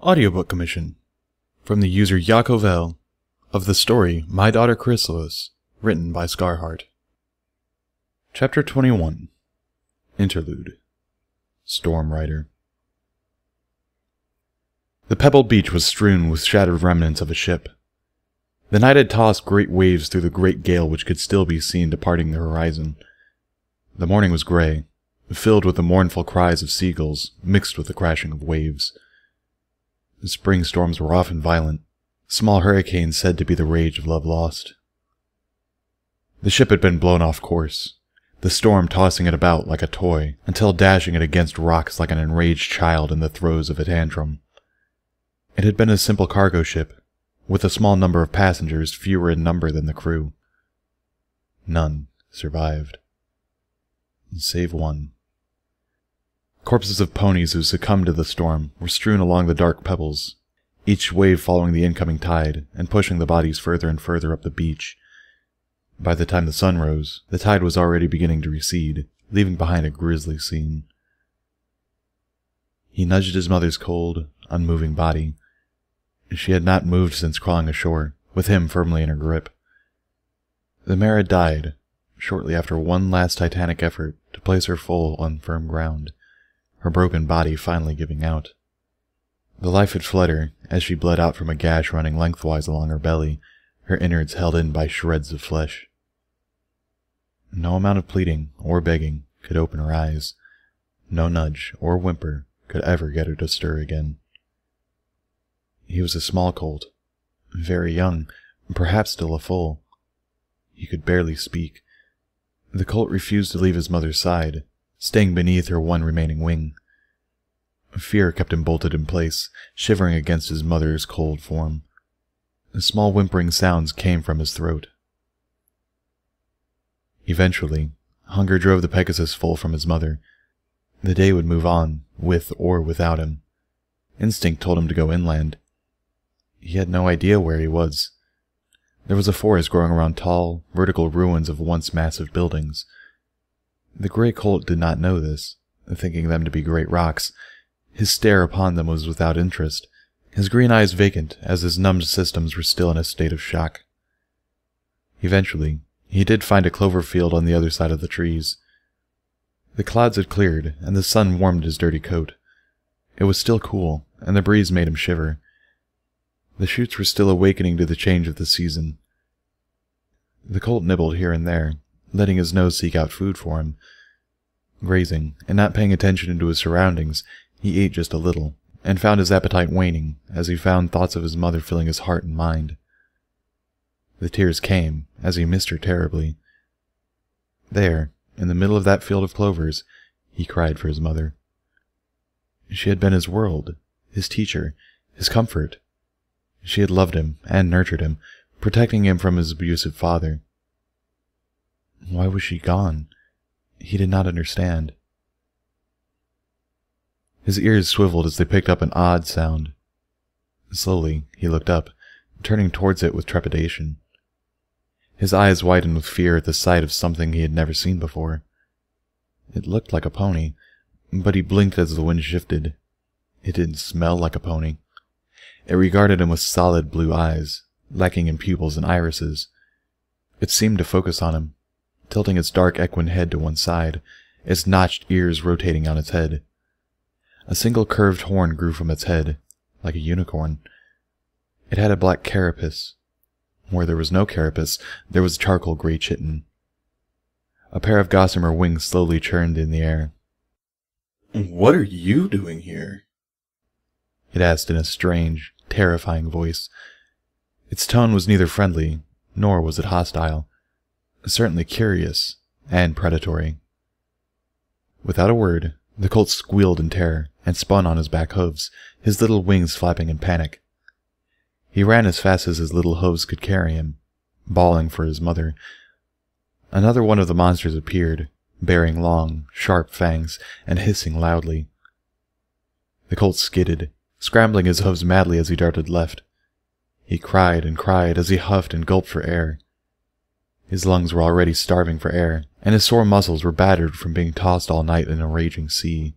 Audiobook commission from the user Iakovl of the story My Daughter Chrysalis, written by Scarheart. Chapter 21. Interlude. Storm Rider. The pebbled beach was strewn with shattered remnants of a ship. The night had tossed great waves through the great gale which could still be seen departing the horizon. The morning was grey, filled with the mournful cries of seagulls, mixed with the crashing of waves. The spring storms were often violent, small hurricanes said to be the rage of love lost. The ship had been blown off course, the storm tossing it about like a toy, until dashing it against rocks like an enraged child in the throes of a tantrum. It had been a simple cargo ship, with a small number of passengers fewer in number than the crew. None survived. Save one. Corpses of ponies who succumbed to the storm were strewn along the dark pebbles, each wave following the incoming tide and pushing the bodies further and further up the beach. By the time the sun rose, the tide was already beginning to recede, leaving behind a grisly scene. He nudged his mother's cold, unmoving body. She had not moved since crawling ashore, with him firmly in her grip. The mare had died, shortly after one last titanic effort to place her foal on firm ground, her broken body finally giving out. The life had fled her as she bled out from a gash running lengthwise along her belly, her innards held in by shreds of flesh. No amount of pleading or begging could open her eyes. No nudge or whimper could ever get her to stir again. He was a small colt, very young, perhaps still a foal. He could barely speak. The colt refused to leave his mother's side, staying beneath her one remaining wing. Fear kept him bolted in place, shivering against his mother's cold form. Small whimpering sounds came from his throat. Eventually, hunger drove the Pegasus foal from his mother. The day would move on, with or without him. Instinct told him to go inland. He had no idea where he was. There was a forest growing around tall, vertical ruins of once massive buildings. The gray colt did not know this, thinking them to be great rocks. His stare upon them was without interest, his green eyes vacant as his numbed systems were still in a state of shock. Eventually, he did find a clover field on the other side of the trees. The clouds had cleared, and the sun warmed his dirty coat. It was still cool, and the breeze made him shiver. The shoots were still awakening to the change of the season. The colt nibbled here and there, letting his nose seek out food for him. Grazing, and not paying attention to his surroundings, he ate just a little, and found his appetite waning as he found thoughts of his mother filling his heart and mind. The tears came as he missed her terribly. There, in the middle of that field of clovers, he cried for his mother. She had been his world, his teacher, his comfort. She had loved him and nurtured him, protecting him from his abusive father. Why was she gone? He did not understand. His ears swiveled as they picked up an odd sound. Slowly, he looked up, turning towards it with trepidation. His eyes widened with fear at the sight of something he had never seen before. It looked like a pony, but he blinked as the wind shifted. It didn't smell like a pony. It regarded him with solid blue eyes, lacking in pupils and irises. It seemed to focus on him, tilting its dark equine head to one side, its notched ears rotating on its head. A single curved horn grew from its head, like a unicorn. It had a black carapace. Where there was no carapace, there was charcoal gray chitin. A pair of gossamer wings slowly churned in the air. "What are you doing here?" It asked in a strange, terrifying voice. Its tone was neither friendly, nor was it hostile. Certainly curious and predatory. Without a word, the colt squealed in terror and spun on his back hooves, his little wings flapping in panic. He ran as fast as his little hooves could carry him, bawling for his mother. Another one of the monsters appeared, bearing long, sharp fangs and hissing loudly. The colt skidded, scrambling his hooves madly as he darted left. He cried and cried as he huffed and gulped for air. His lungs were already starving for air, and his sore muscles were battered from being tossed all night in a raging sea.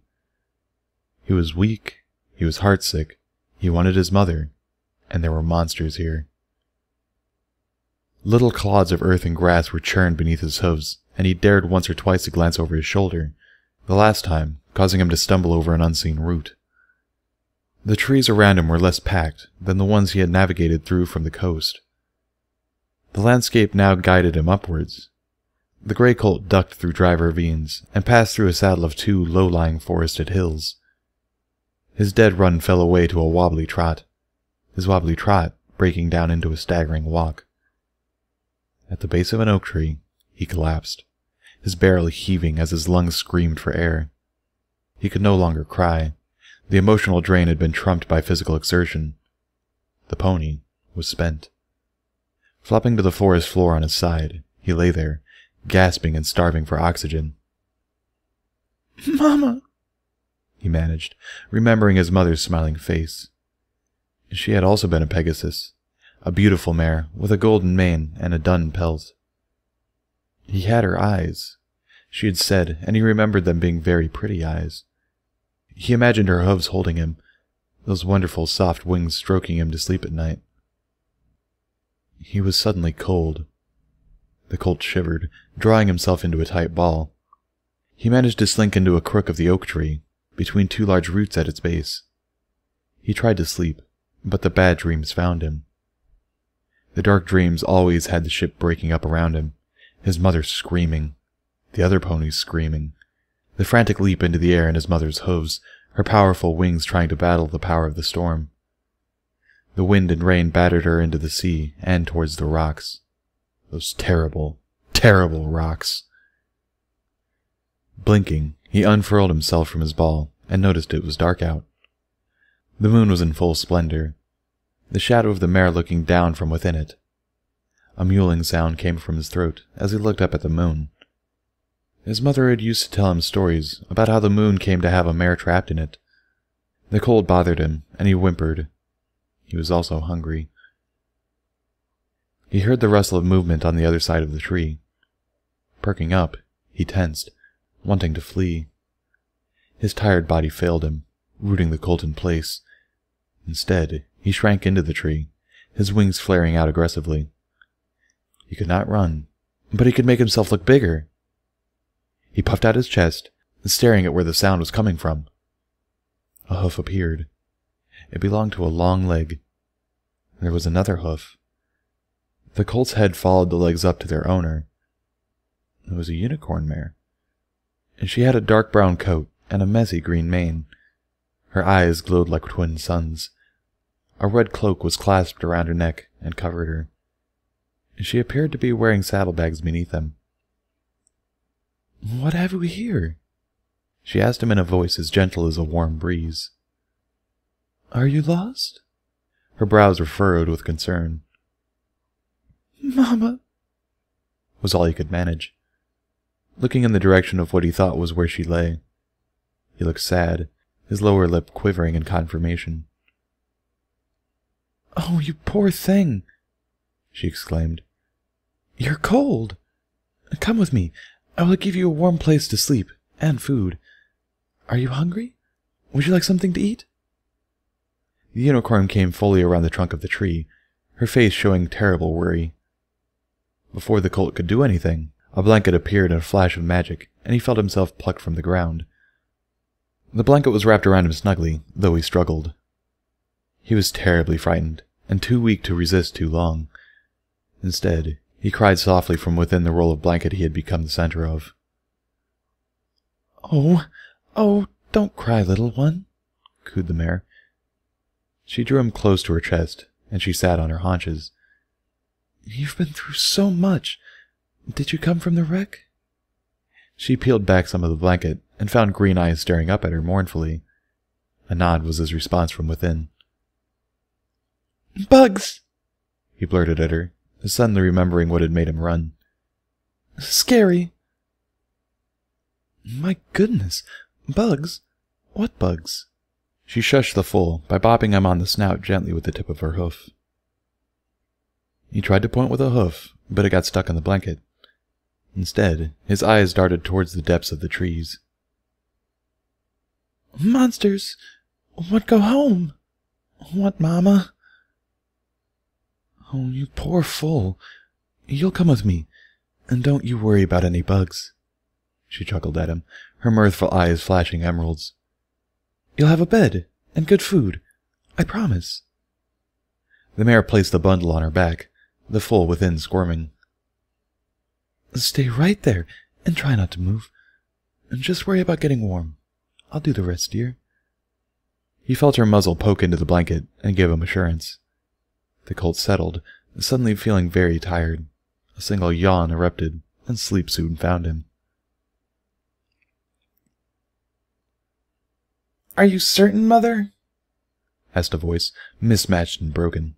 He was weak, he was heartsick, He wanted his mother, and there were monsters here. Little clods of earth and grass were churned beneath his hooves, and he dared once or twice to glance over his shoulder, the last time causing him to stumble over an unseen root. The trees around him were less packed than the ones he had navigated through from the coast. The landscape now guided him upwards. The gray colt ducked through dry ravines and passed through a saddle of 2 low-lying forested hills. His dead run fell away to a wobbly trot, his wobbly trot breaking down into a staggering walk. At the base of an oak tree, he collapsed, his barrel heaving as his lungs screamed for air. He could no longer cry. The emotional drain had been trumped by physical exertion. The pony was spent. Flopping to the forest floor on his side, he lay there, gasping and starving for oxygen. "Mama!" he managed, remembering his mother's smiling face. She had also been a Pegasus, a beautiful mare with a golden mane and a dun pelt. He had her eyes, she had said, and he remembered them being very pretty eyes. He imagined her hooves holding him, those wonderful soft wings stroking him to sleep at night. He was suddenly cold. The colt shivered, drawing himself into a tight ball. He managed to slink into a crook of the oak tree, between 2 large roots at its base. He tried to sleep, but the bad dreams found him. The dark dreams always had the ship breaking up around him, his mother screaming, the other ponies screaming, the frantic leap into the air in his mother's hooves, her powerful wings trying to battle the power of the storm. The wind and rain battered her into the sea and towards the rocks. Those terrible, terrible rocks. Blinking, he unfurled himself from his ball and noticed it was dark out. The moon was in full splendor, the shadow of the mare looking down from within it. A mewling sound came from his throat as he looked up at the moon. His mother had used to tell him stories about how the moon came to have a mare trapped in it. The cold bothered him, and he whimpered. He was also hungry. He heard the rustle of movement on the other side of the tree. Perking up, he tensed, wanting to flee. His tired body failed him, rooting the colt in place. Instead, he shrank into the tree, his wings flaring out aggressively. He could not run, but he could make himself look bigger. He puffed out his chest, staring at where the sound was coming from. A hoof appeared. It belonged to a long leg. There was another hoof. The colt's head followed the legs up to their owner. It was a unicorn mare. She had a dark brown coat and a messy green mane. Her eyes glowed like twin suns. A red cloak was clasped around her neck and covered her. She appeared to be wearing saddlebags beneath them. "What have we here?" she asked him in a voice as gentle as a warm breeze. "Are you lost?" Her brows were furrowed with concern. "Mama," was all he could manage, looking in the direction of what he thought was where she lay. He looked sad, his lower lip quivering in confirmation. "Oh, you poor thing," she exclaimed. "You're cold. Come with me. I will give you a warm place to sleep, and food. Are you hungry? Would you like something to eat?" The unicorn came fully around the trunk of the tree, her face showing terrible worry. Before the colt could do anything, a blanket appeared in a flash of magic, and he felt himself plucked from the ground. The blanket was wrapped around him snugly, though he struggled. He was terribly frightened, and too weak to resist too long. Instead, he cried softly from within the roll of blanket he had become the center of. Oh, don't cry, little one," cooed the mare. She drew him close to her chest, and she sat on her haunches. "You've been through so much. Did you come from the wreck?" She peeled back some of the blanket and found green eyes staring up at her mournfully. A nod was his response from within. "Bugs!" he blurted at her, suddenly remembering what had made him run. "Scary." "My goodness, bugs? What bugs?" She shushed the foal by bopping him on the snout gently with the tip of her hoof. He tried to point with a hoof, but it got stuck in the blanket. Instead, his eyes darted towards the depths of the trees. "Monsters! What go home?" What, Mama? Oh, you poor fool. You'll come with me, and don't you worry about any bugs. She chuckled at him, her mirthful eyes flashing emeralds. You'll have a bed and good food, I promise. The mare placed the bundle on her back, the foal within squirming. Stay right there and try not to move. And just worry about getting warm. I'll do the rest, dear. He felt her muzzle poke into the blanket and gave him assurance. The colt settled, suddenly feeling very tired. A single yawn erupted, and sleep soon found him. Are you certain, Mother? Asked a voice, mismatched and broken.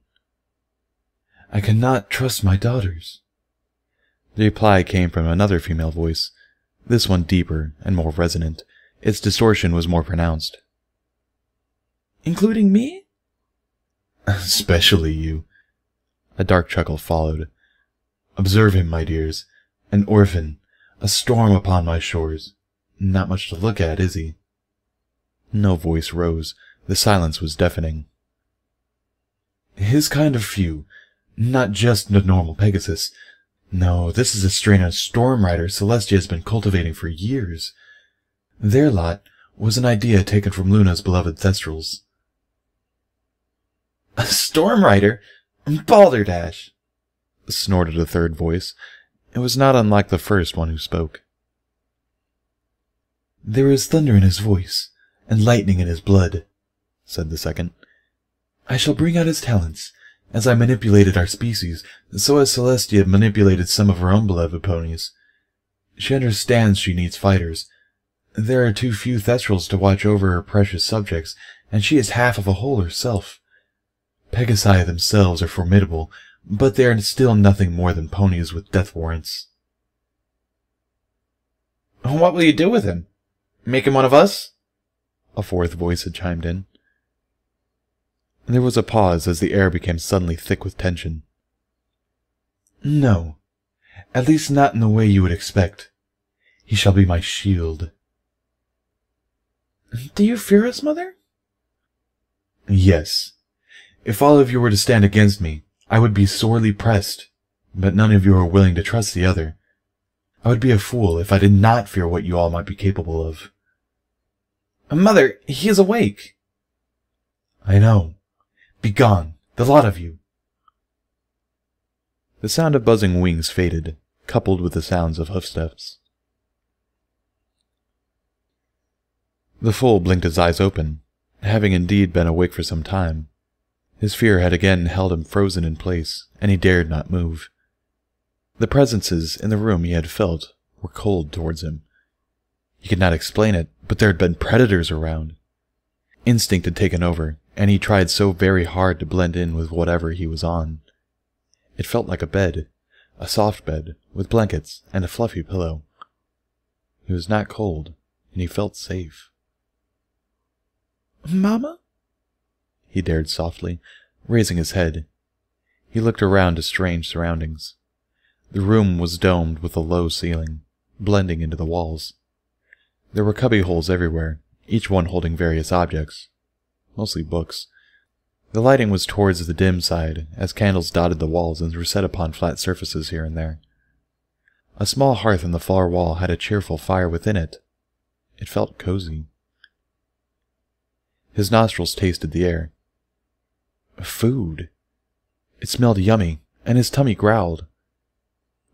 I cannot trust my daughters. The reply came from another female voice, this one deeper and more resonant. Its distortion was more pronounced. Including me? Especially you. A dark chuckle followed. Observe him, my dears. An orphan, a storm upon my shores. Not much to look at, is he? No voice rose. The silence was deafening. His kind of few, not just the normal Pegasus. No, this is a strain of storm rider Celestia has been cultivating for years. Their lot was an idea taken from Luna's beloved Thestrals. A storm rider? Balderdash! Snorted a third voice. It was not unlike the first one who spoke. There is thunder in his voice, and lightning in his blood, said the second. I shall bring out his talents, as I manipulated our species, so as Celestia manipulated some of her own beloved ponies. She understands she needs fighters. There are too few Thestrals to watch over her precious subjects, and she is half of a whole herself. Pegasi themselves are formidable, but they are still nothing more than ponies with death warrants. What will you do with him? Make him one of us? A fourth voice had chimed in. There was a pause as the air became suddenly thick with tension. No, at least not in the way you would expect. He shall be my shield. Do you fear us, Mother? Yes. If all of you were to stand against me, I would be sorely pressed, but none of you are willing to trust the other. I would be a fool if I did not fear what you all might be capable of. Mother, he is awake. I know. Begone, the lot of you. The sound of buzzing wings faded, coupled with the sounds of hoofsteps. The fool blinked his eyes open, having indeed been awake for some time. His fear had again held him frozen in place, and he dared not move. The presences in the room he had felt were cold towards him. He could not explain it, but there had been predators around. Instinct had taken over, and he tried so very hard to blend in with whatever he was on. It felt like a bed, a soft bed, with blankets and a fluffy pillow. He was not cold, and he felt safe. Mama? He dared softly, raising his head. He looked around to strange surroundings. The room was domed with a low ceiling, blending into the walls. There were cubbyholes everywhere, each one holding various objects, mostly books. The lighting was towards the dim side, as candles dotted the walls and were set upon flat surfaces here and there. A small hearth in the far wall had a cheerful fire within it. It felt cozy. His nostrils tasted the air. Food. It smelled yummy, and his tummy growled.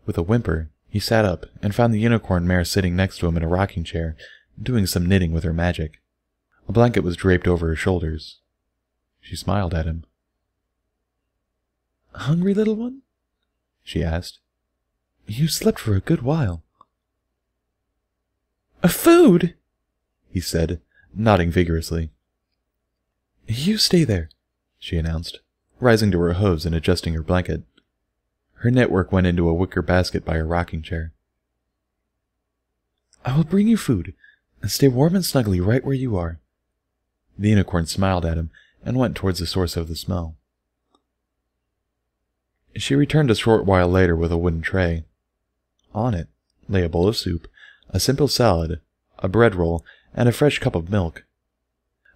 With a whimper, he sat up and found the unicorn mare sitting next to him in a rocking chair, doing some knitting with her magic. A blanket was draped over her shoulders. She smiled at him. Hungry, little one? She asked. You slept for a good while. Food! He said, nodding vigorously. You stay there, she announced, rising to her hooves and adjusting her blanket. Her network went into a wicker basket by her rocking chair. I will bring you food, and stay warm and snuggly right where you are. The unicorn smiled at him and went towards the source of the smell. She returned a short while later with a wooden tray. On it lay a bowl of soup, a simple salad, a bread roll, and a fresh cup of milk.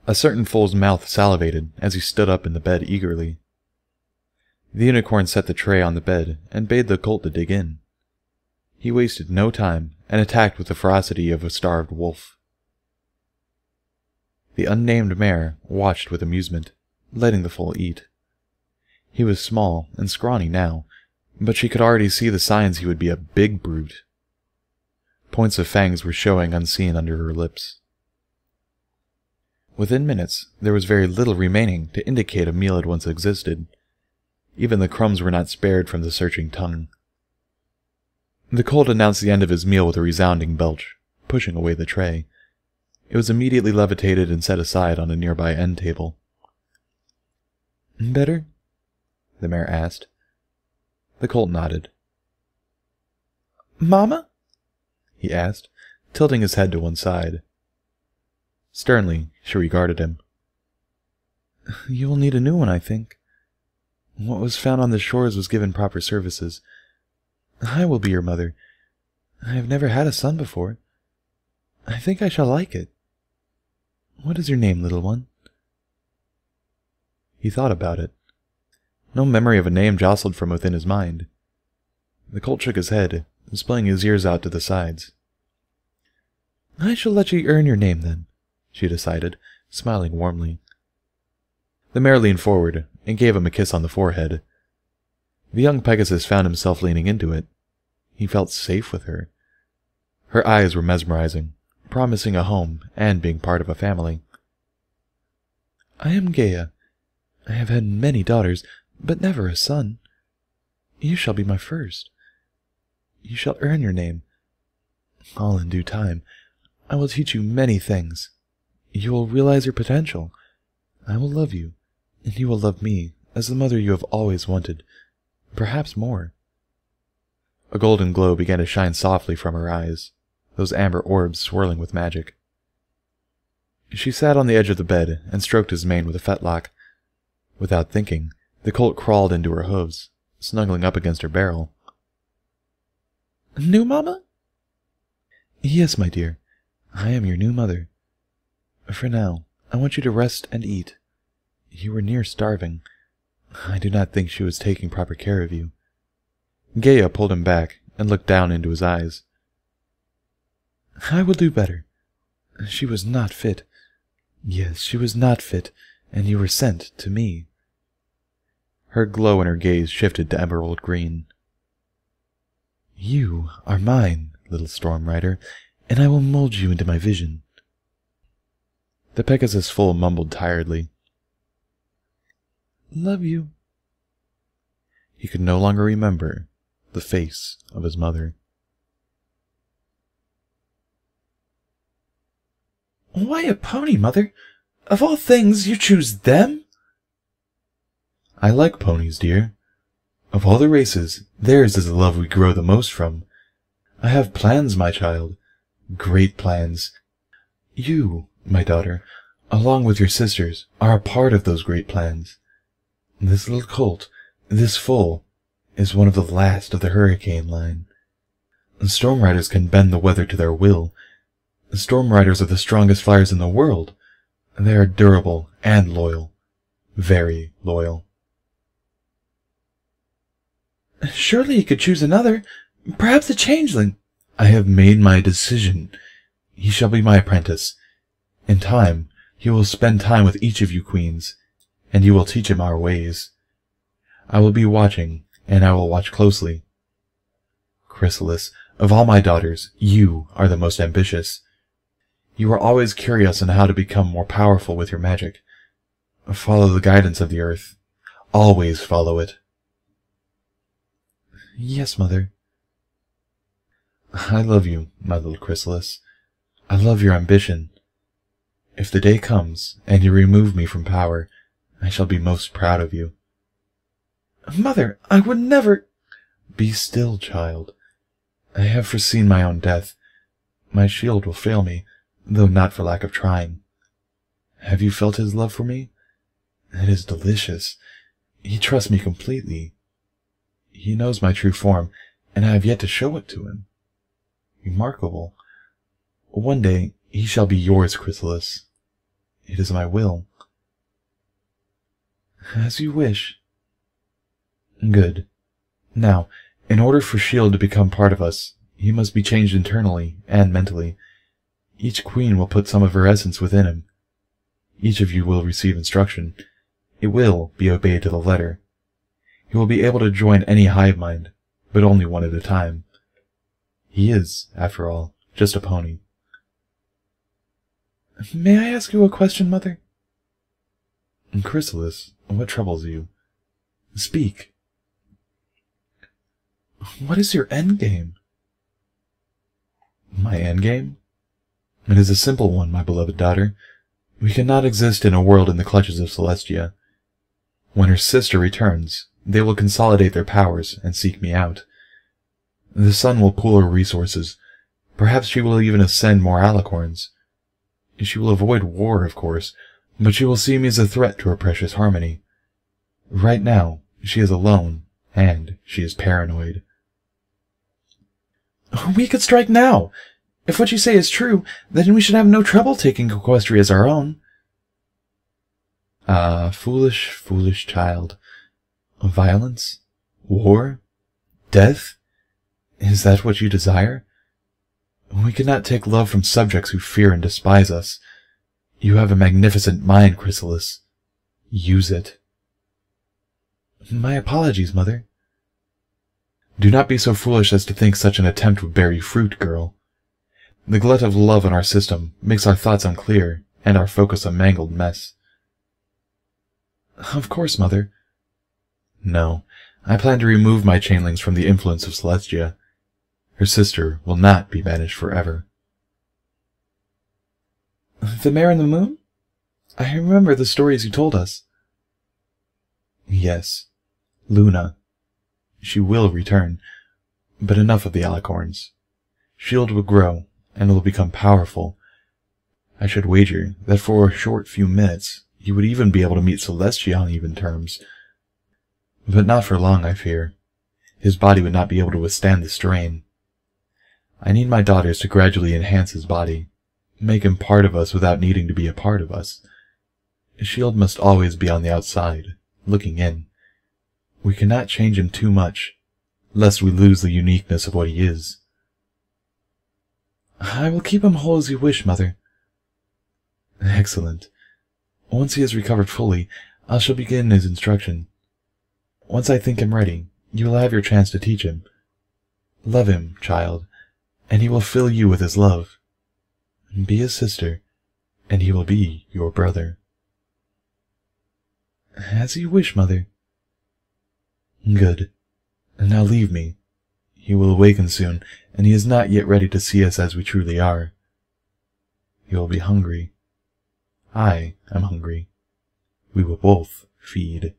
A certain foal's mouth salivated as he stood up in the bed eagerly. The unicorn set the tray on the bed and bade the colt to dig in. He wasted no time and attacked with the ferocity of a starved wolf. The unnamed mare watched with amusement, letting the foal eat. He was small and scrawny now, but she could already see the signs he would be a big brute. Points of fangs were showing unseen under her lips. Within minutes, there was very little remaining to indicate a meal had once existed. Even the crumbs were not spared from the searching tongue. The colt announced the end of his meal with a resounding belch, pushing away the tray. It was immediately levitated and set aside on a nearby end table. "Better?" the mare asked. The colt nodded. "Mama?" he asked, tilting his head to one side. Sternly, she regarded him. "You will need a new one, I think. What was found on the shores was given proper services. I will be your mother. I have never had a son before. I think I shall like it. What is your name, little one?" He thought about it. No memory of a name jostled from within his mind. The colt shook his head, displaying his ears out to the sides. "I shall let you earn your name, then," she decided, smiling warmly. The mare leaned forward and gave him a kiss on the forehead. The young Pegasus found himself leaning into it. He felt safe with her. Her eyes were mesmerizing, promising a home and being part of a family. "I am Gaia. I have had many daughters, but never a son. You shall be my first. You shall earn your name. All in due time. I will teach you many things. You will realize your potential. I will love you, and you will love me as the mother you have always wanted, perhaps more." A golden glow began to shine softly from her eyes, those amber orbs swirling with magic. She sat on the edge of the bed and stroked his mane with a fetlock. Without thinking, the colt crawled into her hooves, snuggling up against her barrel. "New mama?" "Yes, my dear. I am your new mother. For now, I want you to rest and eat. You were near starving. I do not think she was taking proper care of you." Gaia pulled him back and looked down into his eyes. "I will do better. She was not fit. Yes, she was not fit, and you were sent to me." Her glow and her gaze shifted to emerald green. "You are mine, little storm rider, and I will mold you into my vision." The Pegasus foal mumbled tiredly. "Love you." He could no longer remember the face of his mother. "Why a pony, Mother? Of all things, you choose them?" "I like ponies, dear. Of all the races, theirs is the love we grow the most from. I have plans, my child. Great plans. You, my daughter, along with your sisters, are a part of those great plans. This little colt, this foal, is one of the last of the hurricane line. Storm riders can bend the weather to their will. Storm riders are the strongest flyers in the world. They are durable and loyal. Very loyal." "Surely he could choose another, perhaps a changeling." "I have made my decision. He shall be my apprentice. In time, he will spend time with each of you queens, and you will teach him our ways. I will be watching, and I will watch closely. Chrysalis, of all my daughters, you are the most ambitious. You are always curious on how to become more powerful with your magic. Follow the guidance of the earth. Always follow it." "Yes, Mother." "I love you, my little Chrysalis. I love your ambition. If the day comes, and you remove me from power, I shall be most proud of you." "Mother, I would never—" "Be still, child. I have foreseen my own death. My shield will fail me, though not for lack of trying. Have you felt his love for me? It is delicious. He trusts me completely. He knows my true form, and I have yet to show it to him. Remarkable. One day he shall be yours, Chrysalis. It is my will. As you wish. Good. Now, in order for S.H.I.E.L.D. to become part of us, he must be changed internally and mentally. Each queen will put some of her essence within him. Each of you will receive instruction. It will be obeyed to the letter. He will be able to join any hive mind, but only one at a time. He is, after all, just a pony. May I ask you a question, Mother? Chrysalis, what troubles you? Speak. What is your endgame? My endgame? It is a simple one, my beloved daughter. We cannot exist in a world in the clutches of Celestia. When her sister returns, they will consolidate their powers and seek me out. The sun will pool her resources. Perhaps she will even ascend more alicorns. She will avoid war, of course, but she will see me as a threat to her precious harmony. Right now, she is alone, and she is paranoid. We could strike now! If what you say is true, then we should have no trouble taking Equestria as our own. Ah, foolish, foolish child. Violence? War? Death? Is that what you desire? We cannot take love from subjects who fear and despise us. You have a magnificent mind, Chrysalis. Use it. My apologies, Mother. Do not be so foolish as to think such an attempt would bear you fruit, girl. The glut of love in our system makes our thoughts unclear, and our focus a mangled mess. Of course, Mother. No, I plan to remove my chainlings from the influence of Celestia. Her sister will not be banished forever. The Mare and the Moon? I remember the stories you told us. Yes, Luna. She will return, but enough of the alicorns. S.H.I.E.L.D. will grow, and will become powerful. I should wager that for a short few minutes you would even be able to meet Celestia on even terms. But not for long, I fear. His body would not be able to withstand the strain. I need my daughters to gradually enhance his body, make him part of us without needing to be a part of us. S.H.I.E.L.D. must always be on the outside, looking in. We cannot change him too much, lest we lose the uniqueness of what he is. I will keep him whole as you wish, Mother. Excellent. Once he has recovered fully, I shall begin his instruction. Once I think him ready, you will have your chance to teach him. Love him, child, and he will fill you with his love. Be his sister, and he will be your brother. As you wish, Mother. Good. Now leave me. He will awaken soon, and he is not yet ready to see us as we truly are. He will be hungry. I am hungry. We will both feed.